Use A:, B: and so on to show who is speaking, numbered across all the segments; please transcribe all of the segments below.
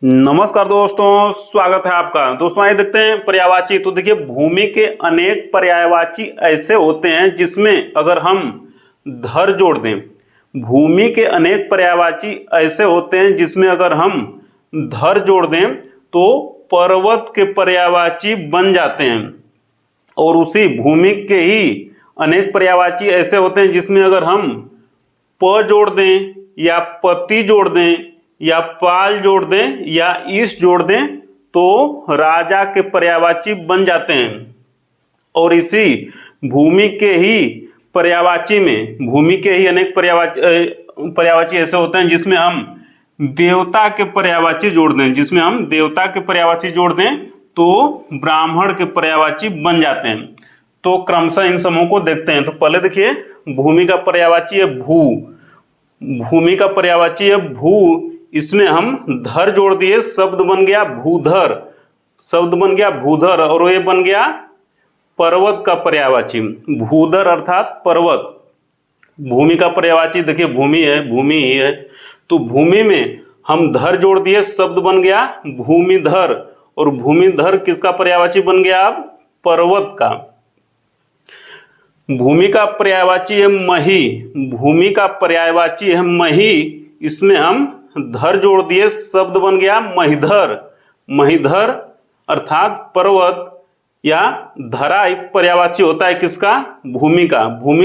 A: नमस्कार दोस्तों, स्वागत है आपका। दोस्तों आइए देखते हैं पर्यायवाची। तो देखिए, भूमि के अनेक पर्यायवाची ऐसे होते हैं जिसमें अगर हम धर जोड़ दें। भूमि के अनेक पर्यायवाची ऐसे होते हैं जिसमें अगर हम धर जोड़ दें तो पर्वत के पर्यायवाची बन जाते हैं। और उसी भूमि के ही अनेक पर्यायवाची ऐसे होते हैं जिसमें अगर हम प जोड़ दें या पति जोड़ दें या पाल जोड़ दें या ईश जोड़ दें तो राजा के पर्यायवाची बन जाते हैं। और इसी भूमि के ही पर्यायवाची में भूमि के ही अनेक पर्यायवाची ऐसे होते हैं जिसमें हम देवता के पर्यायवाची जोड़ दें तो ब्राह्मण के पर्यायवाची बन जाते हैं। तो क्रमशः इन समूह को देखते हैं। तो पहले देखिए, भूमि का पर्यायवाची है भू। भूमि का पर्यायवाची है भू, इसमें हम धर जोड़ दिए, शब्द बन गया भूधर। और ये बन गया पर्वत का पर्यायवाची, भूधर अर्थात पर्वत। भूमि का पर्यायवाची देखिए भूमि ही है। तो भूमि में हम धर जोड़ दिए, शब्द बन गया भूमिधर। और भूमिधर किसका पर्यायवाची बन गया? अब पर्वत का। भूमि का पर्यायवाची है मही। इसमें हम धर जोड़ दिए, शब्द बन गया महीधर अर्थात पर्वत या धरा। पर्यायवाची होता है किसका? भूमि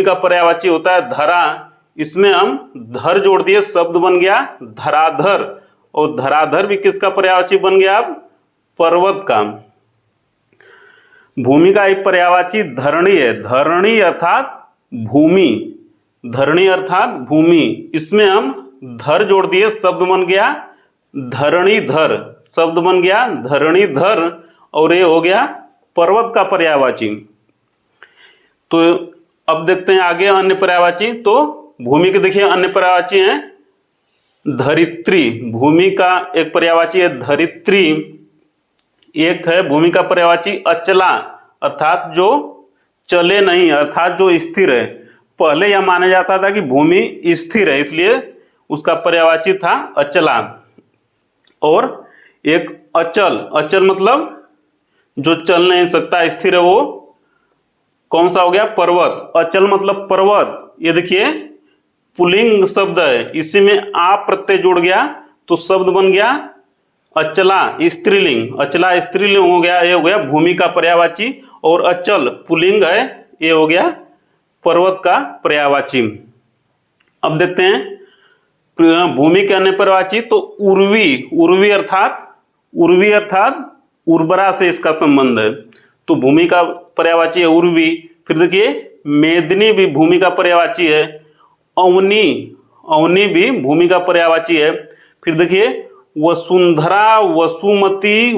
A: का पर्यायवाची होता है धरा। इसमें हम धर जोड़ दिए, शब्द बन गया धराधर। और धराधर भी किसका पर्यायवाची बन गया? अब पर्वत का। भूमि का एक पर्यायवाची धरणी है। धरणी अर्थात भूमि। इसमें हम धर जोड़ दिए, शब्द बन गया धरणीधर। और ये हो गया पर्वत का पर्यायवाची। तो अब देखते हैं आगे अन्य पर्यायवाची। तो भूमि के देखिए अन्य पर्यायवाची हैं धरित्री। भूमि का एक पर्यायवाची है धरित्री। एक है भूमि का पर्यायवाची अचला अर्थात जो चले नहीं, अर्थात जो स्थिर है। पहले यह माना जाता था कि भूमि स्थिर है, इसलिए उसका पर्यायवाची था अचला। और एक अचल मतलब जो चल नहीं सकता, स्थिर है, वो कौन सा हो गया? पर्वत। अचल मतलब पर्वत। ये देखिए पुल्लिंग शब्द है, इसी में आ प्रत्यय जुड़ गया तो शब्द बन गया अचला स्त्रीलिंग हो गया। ये हो गया भूमि का पर्यायवाची। और अचल पुल्लिंग है, ये हो गया पर्वत का पर्यायवाची। अब देखते हैं भूमि के अन्य पर्यायवाची। तो उर्वी अर्थात उर्वरा से इसका संबंध है। तो भूमि का पर्यायवाची है उर्वी। फिर देखिए मेदिनी भी भूमि का पर्यायवाची है। अवनी भी भूमि का पर्यायवाची है। फिर देखिए वसुंधरा, वसुमती,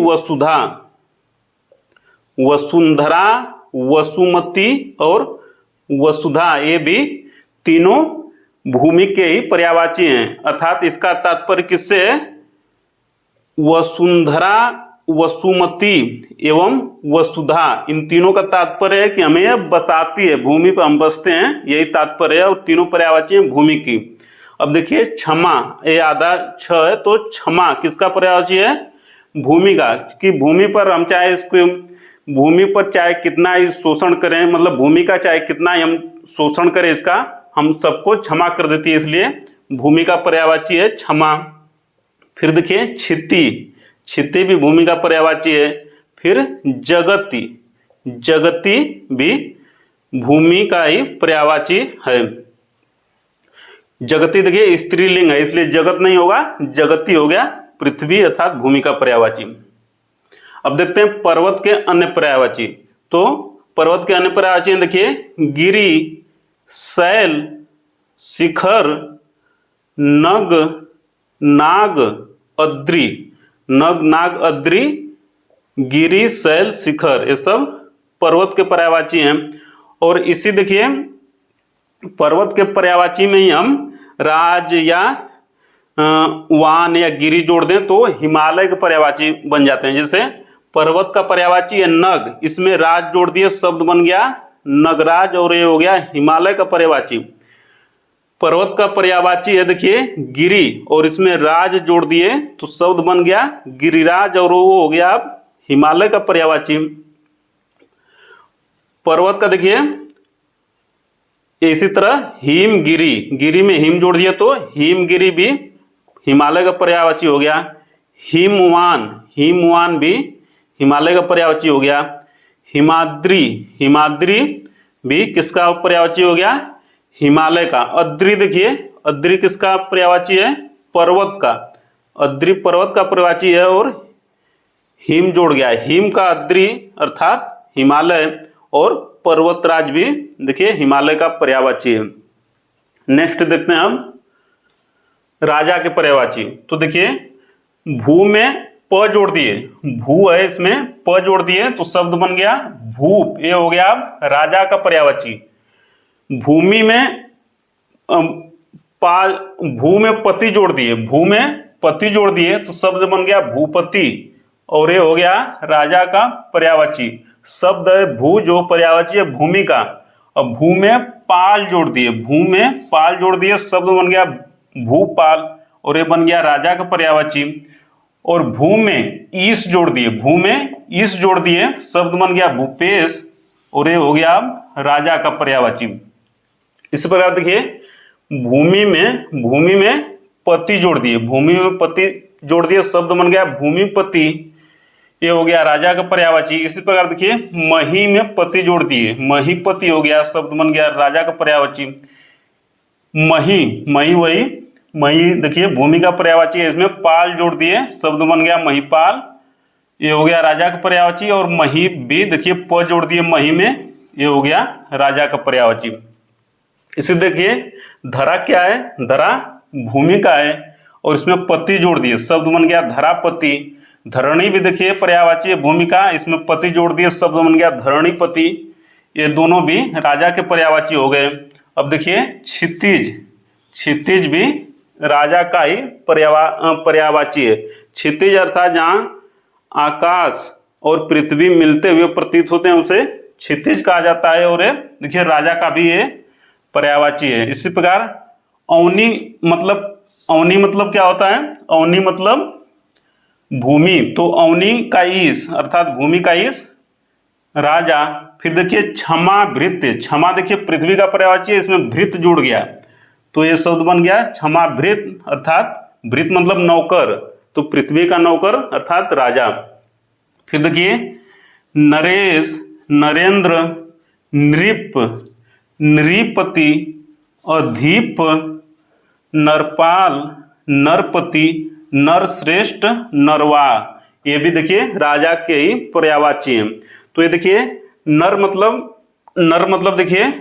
A: वसुमती और वसुधा, ये भी तीनों भूमि के ही पर्यायवाची हैं। अर्थात इसका तात्पर्य किससे है? वसुंधरा, वसुमती एवं वसुधा, इन तीनों का तात्पर्य है कि हमें यह बसाती है, भूमि पर हम बसते हैं, यही तात्पर्य है। और तीनों पर्यायवाची हैं भूमि की। अब देखिए क्षमा, ये आधा छ है, तो क्षमा किसका पर्यायवाची है? भूमि का। कि भूमि पर हम चाहे कितना ही शोषण करें, मतलब भूमि का चाहे कितना ही हम शोषण करें, इसका हम सबको क्षमा कर देती है, इसलिए भूमि का पर्यायवाची है क्षमा। फिर देखिए क्षिति भी भूमि का पर्यायवाची है। फिर जगति भी भूमि का ही पर्यायवाची है। जगति देखिए स्त्रीलिंग है, इसलिए जगत नहीं होगा, जगति हो गया पृथ्वी अर्थात भूमि का पर्यायवाची। अब देखते हैं पर्वत के अन्य पर्यायवाची। तो पर्वत के अन्य पर्यायवाची देखिए गिरि, शैल, शिखर, नग, नाग, अद्रि, गिरि, शैल, शिखर, ये सब पर्वत के पर्यायवाची हैं। और इसी देखिए पर्वत के पर्यायवाची में ही हम राज या वान या गिरि जोड़ दें तो हिमालय के पर्यायवाची बन जाते हैं। जैसे पर्वत का पर्यायवाची है नग, इसमें राज जोड़ दिए, शब्द बन गया नगराज। और ये हो गया हिमालय का पर्यायवाची। पर्वत का पर्यायवाची है देखिए गिरि, और इसमें राज जोड़ दिए तो शब्द बन गया गिरिराज, और वो हो गया अब हिमालय का पर्यायवाची। पर्वत का देखिए इसी तरह हिमगिरी, गिरी में हिम जोड़ दिया तो हिमगिरी भी हिमालय का पर्यायवाची हो गया। हिमवान, हिमवान भी हिमालय का पर्यायवाची हो गया। हिमाद्री, हिमाद्री भी किसका पर्यायवाची हो गया? हिमालय का। अद्री देखिए, अद्री किसका पर्यायवाची है? पर्वत का। अद्री पर्वत का पर्यायवाची है और हिम जोड़ गया, हिम का अद्री अर्थात हिमालय, और पर्वतराज भी देखिए हिमालय का पर्यायवाची है। नेक्स्ट देखते हैं अब राजा के पर्यायवाची। तो देखिए भू में प जोड़ दिए, भू है इसमें प जोड़ दिए तो शब्द बन गया भूप, ये हो गया अब राजा का पर्यायवाची। भूमि में भू में पति जोड़ दिए, भू में पति जोड़ दिए तो शब्द बन गया भूपति, और ये हो गया राजा का पर्यायवाची। शब्द है भू जो पर्यायवाची है भूमि का, और भू में पाल जोड़ दिए, भू में पाल जोड़ दिए शब्द बन गया भूपाल, और ये बन गया राजा का पर्यायवाची। और भू में ईश जोड़ दिए, भू में ईश जोड़ दिए शब्द बन गया भूपेश, और ये हो गया अब राजा का पर्यायवाची। इसी प्रकार देखिए भूमि में पति जोड़ दिए, भूमि में पति जोड़ दिए शब्द बन गया भूमिपति, ये हो गया राजा का पर्यायवाची। इसी प्रकार देखिए मही में पति जोड़ दिए, महीपति हो गया शब्द बन गया राजा का पर्यायवाची। मही, मही वही मही देखिए भूमि का पर्यायवाची है, इसमें पाल जोड़ दिए शब्द बन गया महिपाल, ये हो गया राजा का पर्यायवाची। और मही भी देखिए प जोड़ दिए मही में, ये हो गया राजा का पर्यायवाची। इसे देखिए धरा क्या है? धरा भूमि का है, और इसमें पति जोड़ दिए शब्द बन गया धरापति। धरणी भी देखिए पर्यायवाची है भूमि का, इसमें पति जोड़ दिए शब्द बन गया धरणीपति, ये दोनों भी राजा के पर्यायवाची हो गए। अब देखिए क्षितिज, क्षितिज भी राजा का ही पर्यायवाची है। क्षितिज अर्थात जहाँ आकाश और पृथ्वी मिलते हुए प्रतीत होते हैं उसे क्षितिज कहा जाता है, और ये देखिए राजा का भी ये पर्यायवाची है। इसी प्रकार अवनी मतलब क्या होता है? अवनी मतलब भूमि, तो अवनी का ईश अर्थात भूमि का ईश राजा। फिर देखिए क्षमा भृत्य, क्षमा देखिए पृथ्वी का पर्यायवाची है, इसमें भृत्य जुड़ गया तो ये शब्द बन गया क्षमा भृत्य, अर्थात भृत्य मतलब नौकर, तो पृथ्वी का नौकर अर्थात राजा। फिर देखिए नरेश, नरेंद्र, नृप, नृपति, अधिप, नरपाल, नरपति, नरश्रेष्ठ, नरवा, ये भी देखिए राजा के ही पर्यायवाची हैं। तो ये देखिए नर मतलब देखिए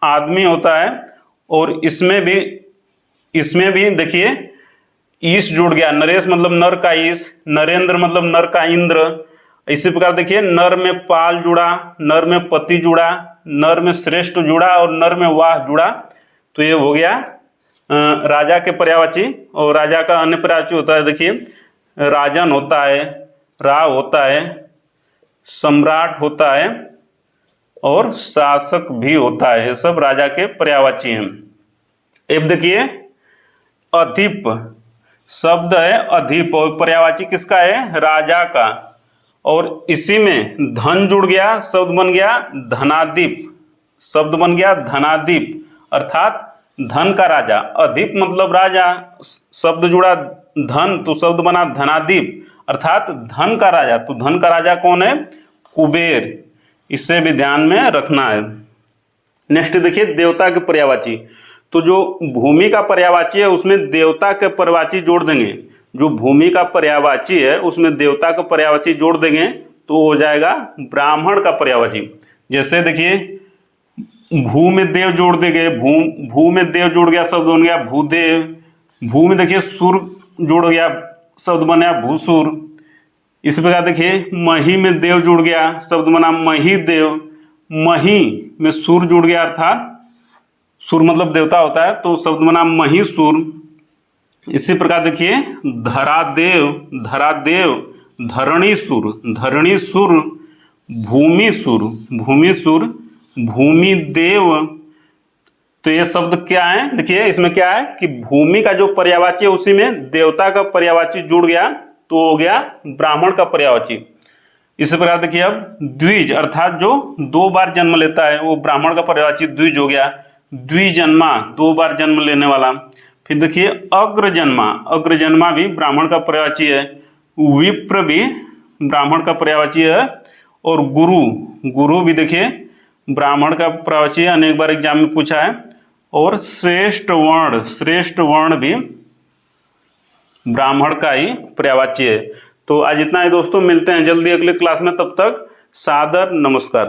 A: आदमी होता है, और इसमें भी देखिए ईश जुड़ गया, नरेश मतलब नर का ईश, नरेंद्र मतलब नर का इंद्र। इसी प्रकार देखिए नर में पाल जुड़ा, नर में पति जुड़ा, नर में श्रेष्ठ जुड़ा, और नर में वाह जुड़ा, तो ये हो गया राजा के पर्यायवाची। और राजा का अन्य पर्यायवाची होता है देखिए राजन होता है, राव होता है, सम्राट होता है, और शासक भी होता है, ये सब राजा के पर्यायवाची हैं। अब देखिए अधिप शब्द है, अधिप और पर्यायवाची किसका है? राजा का, और इसी में धन जुड़ गया शब्द बन गया धनादीप, शब्द बन गया धनादीप अर्थात धन का राजा। अधिप मतलब राजा, शब्द जुड़ा धन तो शब्द बना धनादीप अर्थात धन का राजा। तो धन का राजा कौन है? कुबेर, इसे भी ध्यान में रखना है। नेक्स्ट देखिए देवता के पर्यायवाची। तो जो भूमि का पर्यायवाची है उसमें देवता के पर्यायवाची जोड़ देंगे, जो भूमि का पर्यायवाची है उसमें देवता का पर्यायवाची जोड़ देंगे तो हो जाएगा ब्राह्मण का पर्यायवाची। जैसे देखिए भू में देव जोड़ देंगे, भू में देव जुड़ गया शब्द बन गया भूदेव। भू में देखिए सुर जुड़ गया शब्द बना भूसुर। इस प्रकार देखिए मही में देव जुड़ गया शब्द बना मही देव। मही में सुर जुड़ गया अर्थात सुर मतलब देवता होता है तो शब्द बना महिसुर। इसी प्रकार देखिए धरादेव, धरादेव, धरणीसुर, धरणीसुर, भूमिसुर, भूमिसुर, भूमिदेव, तो ये शब्द क्या है, देखिए इसमें क्या है कि भूमि का जो पर्यायवाची है उसी में देवता का पर्यायवाची जुड़ गया तो हो गया ब्राह्मण का पर्यायवाची। इसी प्रकार देखिए अब द्विज अर्थात जो 2 बार जन्म लेता है वो ब्राह्मण का पर्यायवाची द्विज हो गया। द्विजन्मा 2 बार जन्म लेने वाला। फिर देखिए अग्रजन्मा, अग्रजन्मा भी ब्राह्मण का पर्यायवाची है। विप्र भी ब्राह्मण का पर्यायवाची है। और गुरु, गुरु भी देखिए ब्राह्मण का पर्यायवाची है, अनेक बार एग्जाम में पूछा है। और श्रेष्ठ वर्ण, श्रेष्ठ वर्ण भी ब्राह्मण का ही पर्यायवाची है। तो आज इतना ही दोस्तों, मिलते हैं जल्दी अगले क्लास में, तब तक सादर नमस्कार।